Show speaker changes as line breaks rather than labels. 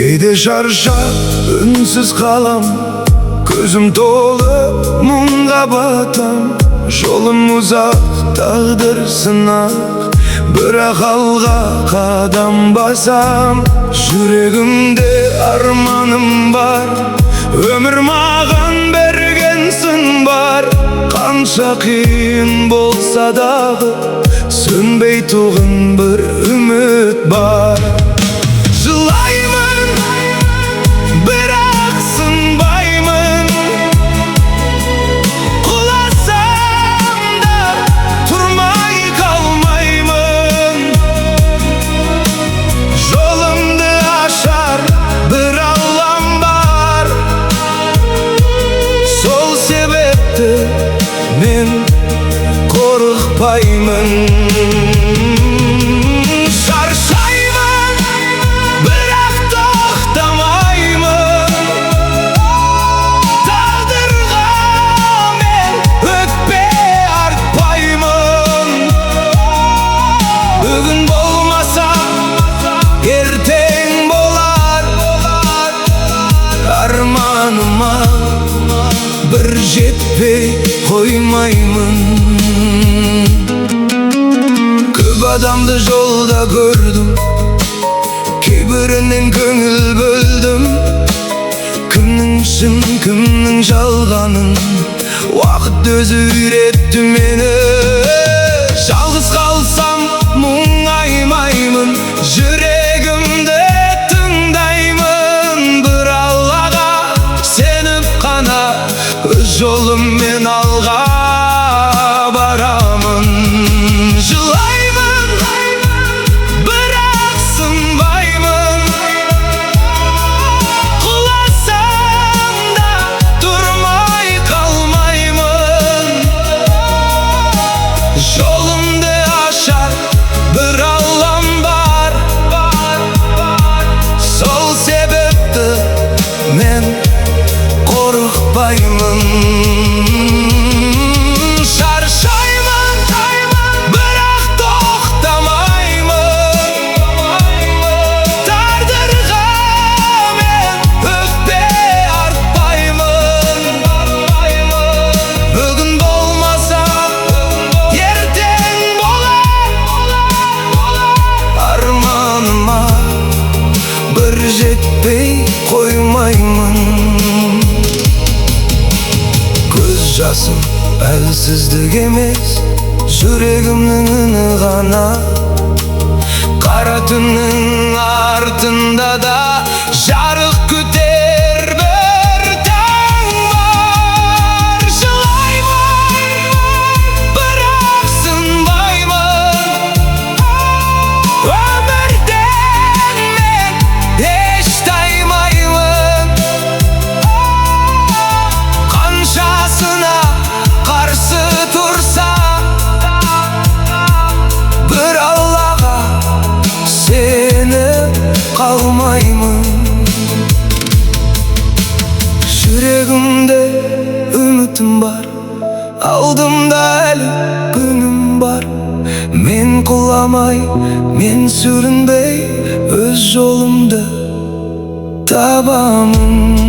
Кейде şarşap, ünsüz kalam, gözüm dolu munga batam. Jolum uzak, tağdır sınak, bırak alga kadam basam. Yüreğimde armanım var, ömür mağan bergensin var. Kança kıyın bolsa dağı, sönbey tuğun bir ümit var. Жылаймын, бірақ сынбаймын, құласам да тұрмай қалмаймын. Жолымды ашар бір аллам бар, сол себепті мен қорықпаймын. Armanıma bir jetpey koymayımın. Köp adamdı jolda gördüm, kibirinin köngül böldüm. Kimning şın, kimning жалғанын vaqt özü üretti meni. Жалғыз қалсам мұңаймаймын, жүрегімді жолыммен алға барамын. Жылаймын, бірақ сынбаймын, құласам да тұрмай қалмаймын. Жолымды ашар бір аллам бар, сол себепті мен қорықпаймын. Шаршаймын, бірақ тоқтамаймын. Тағдырға мен өкпе артпаймын. Бүгін болмаса ертең болар. Арманыма бір жетпей қоймаймын. Жасым әлсіздік емес, жүрегімнің үні ғана. Қара түннің артында да жарық күтер бір таң бар. Жылаймын, бірақ сынбаймын, өмірден мен еш таймаймын. Қаншасына қарсы тұрса, бір Аллаға сеніп қалмаймын. Жүрегімде үмітім бар, алдымда әлі күнім бар. Мен құламай, мен сүрінбей, өз жолымды табамын.